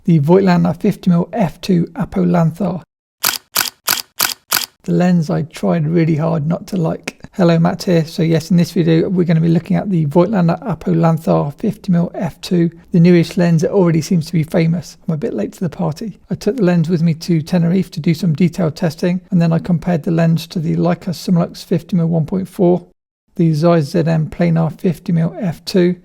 the Voigtlander 50mm f2 APO Lanthar. The lens I tried really hard not to like. Hello, Matt here. So yes, in this video we're going to be looking at the Voigtlander APO Lanthar 50mm f2, the newest lens that already seems to be famous. I'm a bit late to the party. I took the lens with me to Tenerife to do some detailed testing, and then I compared the lens to the Leica Similux 50mm 1.4, the Zeiss ZM planar 50mm f2,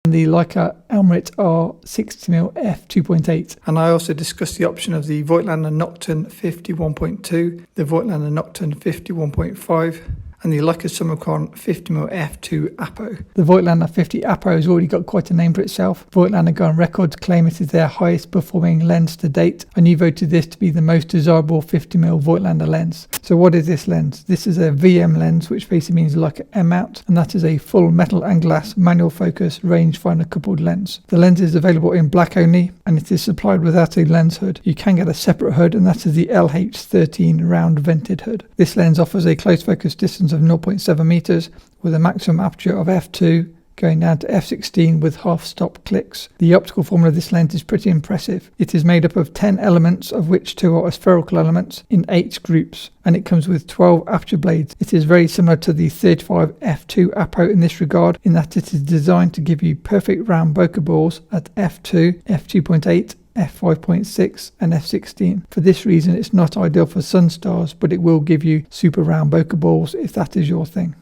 and the Leica Elmarit R 60mm f2.8. And I also discussed the option of the Voigtlander Nocturne 51.2, the Voigtlander Nocturne 51.5, and the Leica Summicron 50mm f2 APO. The Voigtlander 50 APO has already got quite a name for itself. Voigtlander go on record to claim it is their highest performing lens to date, and you voted this to be the most desirable 50mm Voigtlander lens. So what is this lens? This is a VM lens, which basically means like an M mount, and that is a full metal and glass manual focus rangefinder coupled lens. The lens is available in black only, and it is supplied without a lens hood. You can get a separate hood, and that is the LH13 round vented hood. This lens offers a close focus distance of 0.7 meters with a maximum aperture of f2 going down to f16 with half stop clicks. The optical formula of this lens is pretty impressive. It is made up of 10 elements, of which 2 are spherical elements in 8 groups, and it comes with 12 aperture blades. It is very similar to the 35 f2 APO in this regard, in that it is designed to give you perfect round bokeh balls at f2, f2.8, f5.6 and f16. For this reason, it's not ideal for sun stars, but it will give you super round bokeh balls if that is your thing.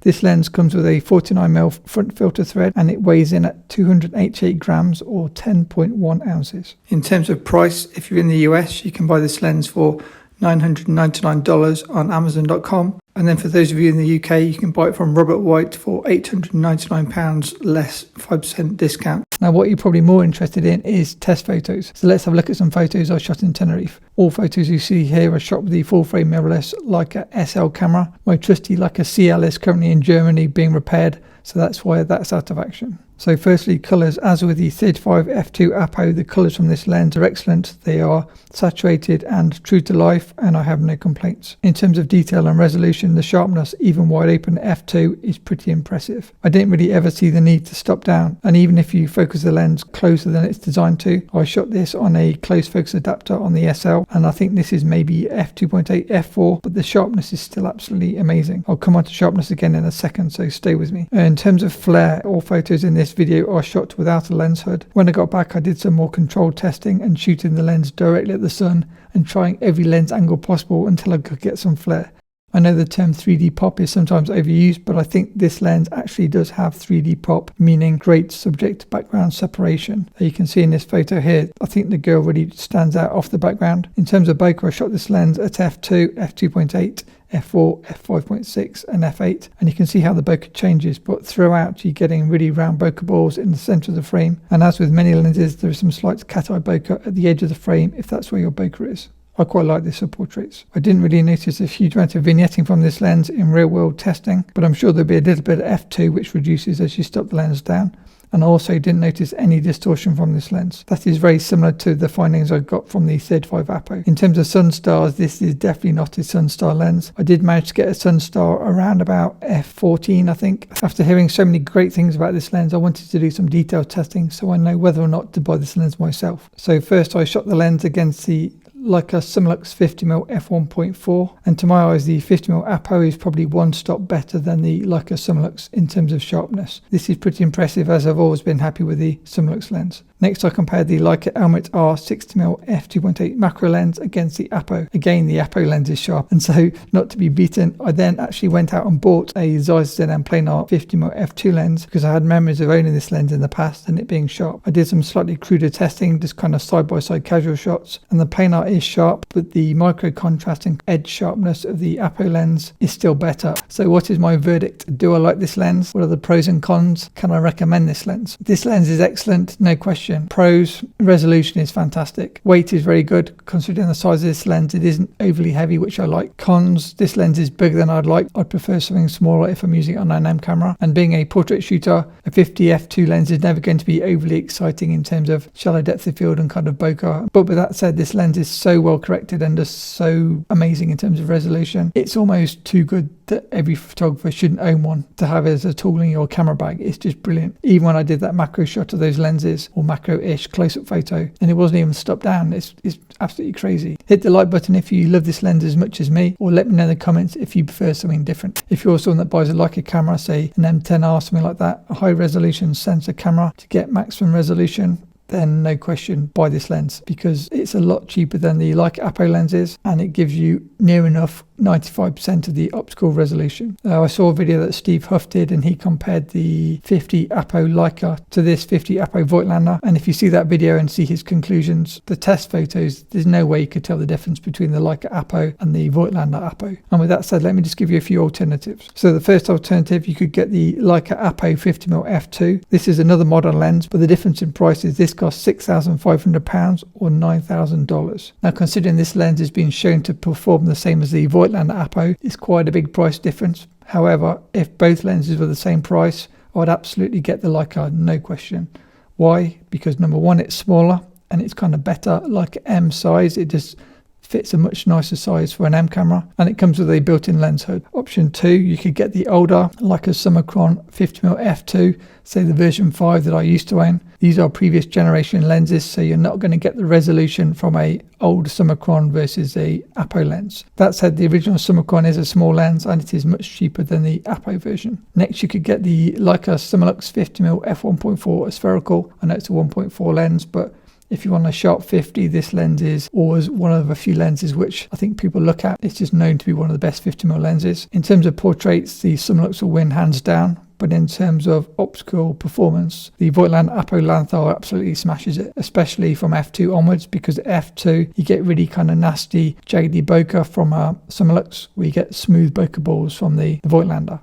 This lens comes with a 49mm front filter thread, and it weighs in at 288 grams or 10.1 ounces. In terms of price, if you're in the US, you can buy this lens for $999 on Amazon.com. And then for those of you in the UK, you can buy it from Robert White for £899 less 5% discount. Now what you're probably more interested in is test photos. So let's have a look at some photos I shot in Tenerife. All photos you see here are shot with the full frame mirrorless Leica SL camera. My trusty Leica CL is currently in Germany being repaired, so that's why that's out of action. So firstly, colours. As with the 35 f2 APO, the colours from this lens are excellent. They are saturated and true to life, and I have no complaints. In terms of detail and resolution, the sharpness, even wide open f2, is pretty impressive. I didn't really ever see the need to stop down, and even if you focus the lens closer than it's designed to, I shot this on a close focus adapter on the SL, and I think this is maybe f2.8, f4, but the sharpness is still absolutely amazing. I'll come on to sharpness again in a second, so stay with me. In terms of flare, all photos in this video are shot without a lens hood. When I got back, I did some more controlled testing and shooting the lens directly at the sun and trying every lens angle possible until I could get some flare. I know the term 3D pop is sometimes overused, but I think this lens actually does have 3D pop, meaning great subject background separation. You can see in this photo here, I think the girl really stands out off the background. In terms of bokeh, I shot this lens at f2, f2.8, f4, f5.6 and f8, and you can see how the bokeh changes, but throughout you're getting really round bokeh balls in the center of the frame, and as with many lenses, there is some slight cat-eye bokeh at the edge of the frame if that's where your bokeh is. I quite like this for portraits. I didn't really notice a huge amount of vignetting from this lens in real world testing, but I'm sure there'll be a little bit of f2 which reduces as you stop the lens down. And I also didn't notice any distortion from this lens. That is very similar to the findings I got from the 35 APO. In terms of sun stars, this is definitely not a sun star lens. I did manage to get a sun star around about f14, I think. After hearing so many great things about this lens, I wanted to do some detailed testing so I know whether or not to buy this lens myself. So first I shot the lens against the Leica Similux 50mm f1.4, and to my eyes the 50mm APO is probably one stop better than the Leica Similux in terms of sharpness. This is pretty impressive, as I've always been happy with the Similux lens. Next I compared the Leica Elmarit R 60mm f2.8 macro lens against the APO. Again, the APO lens is sharp, and so not to be beaten, I then actually went out and bought a Zeiss ZM planar 50mm f2 lens because I had memories of owning this lens in the past and it being sharp. I did some slightly cruder testing, just kind of side by side casual shots, and the planar is sharp, but the micro contrast and edge sharpness of the APO lens is still better. So what is my verdict? Do I like this lens? What are the pros and cons? Can I recommend this lens? This lens is excellent, no question. Pros: resolution is fantastic. Weight is very good. Considering the size of this lens, it isn't overly heavy, which I like. Cons: this lens is bigger than I'd like. I'd prefer something smaller if I'm using it on an M camera. And being a portrait shooter, a 50 f2 lens is never going to be overly exciting in terms of shallow depth of field and kind of bokeh. But with that said, this lens is so well corrected and just so amazing in terms of resolution. It's almost too good that every photographer shouldn't own one to have as a tool in your camera bag. It's just brilliant. Even when I did that macro shot of those lenses, or macro-ish close-up photo, and it wasn't even stopped down. It's absolutely crazy. Hit the like button if you love this lens as much as me, or let me know in the comments if you prefer something different. If you're someone that buys a Leica camera, say an M10R, something like that, a high resolution sensor camera to get maximum resolution, then no question buy this lens, because it's a lot cheaper than the Leica APO lenses, and it gives you near enough 95% of the optical resolution. I saw a video that Steve Huff did, and he compared the 50 APO Leica to this 50 APO Voigtlander, and if you see that video and see his conclusions, the test photos, there's no way you could tell the difference between the Leica APO and the Voigtlander APO. And with that said, let me just give you a few alternatives. So the first alternative, you could get the Leica APO 50mm f2. This is another modern lens, but the difference in price is this costs £6,500 or $9,000. Now, considering this lens is being shown to perform the same as the Voigtlander APO, it's quite a big price difference. However, if both lenses were the same price, I would absolutely get the Leica, no question. Why? Because number one, it's smaller and it's kind of better, like M size. It just fits a much nicer size for an M camera, and it comes with a built-in lens hood. Option 2, you could get the older Leica Summicron 50mm f2, say the version 5 that I used to own. These are previous generation lenses, so you're not going to get the resolution from a old Summicron versus a APO lens. That said, the original Summicron is a small lens and it is much cheaper than the APO version. Next, you could get the Leica Summilux 50mm f1.4 spherical. I know it's a 1.4 lens, but if you want a sharp 50, this lens is always one of a few lenses which I think people look at. It's just known to be one of the best 50mm lenses. In terms of portraits, the Summilux will win hands down, but in terms of optical performance, the Voigtlander APO Lanthar absolutely smashes it, especially from f2 onwards, because at f2 you get really kind of nasty, jaggedy bokeh from Summilux, where you get smooth bokeh balls from the Voigtlander.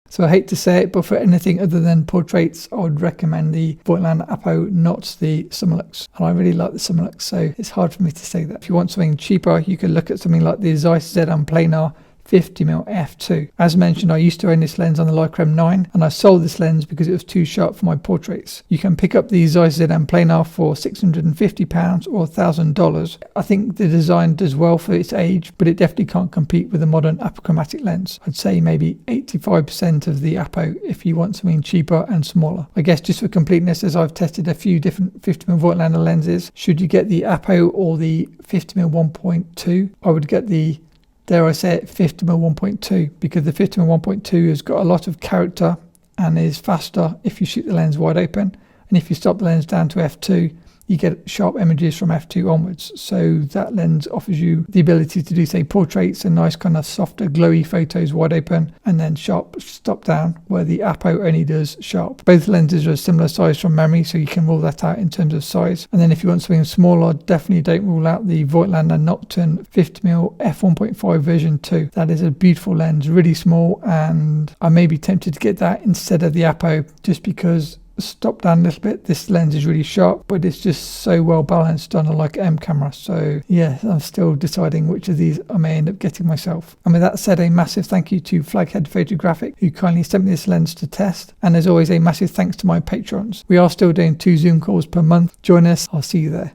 So I hate to say it, but for anything other than portraits, I would recommend the Voigtlander APO, not the Summilux. And I really like the Summilux, so it's hard for me to say that. If you want something cheaper, you could look at something like the Zeiss ZM Planar 50mm f2. As mentioned, I used to own this lens on the Leica M9, and I sold this lens because it was too sharp for my portraits. You can pick up the Zeiss ZM Planar for £650 or $1,000. I think the design does well for its age, but it definitely can't compete with a modern apochromatic lens. I'd say maybe 85% of the APO if you want something cheaper and smaller. I guess just for completeness, as I've tested a few different 50mm Voigtlander lenses, should you get the APO or the 50mm 1.2, I would get the, dare I say it, 50mm 1.2, because the 50mm 1.2 has got a lot of character and is faster if you shoot the lens wide open, and if you stop the lens down to f2, you get sharp images from f2 onwards. So that lens offers you the ability to do, say, portraits and nice kind of softer glowy photos wide open, and then sharp stop down, where the APO only does sharp. Both lenses are a similar size from memory, so you can rule that out in terms of size. And then if you want something smaller, definitely don't rule out the Voigtlander Nocturne 50mm f1.5 version 2. That is a beautiful lens, really small, and I may be tempted to get that instead of the APO, just because stop down a little bit, this lens is really sharp, but it's just so well balanced on a Leica M camera. So yeah, I'm still deciding which of these I may end up getting myself. And with that said, a massive thank you to Flaghead Photographic, who kindly sent me this lens to test, and as always, a massive thanks to my patrons. We are still doing 2 Zoom calls per month. Join us, I'll see you there.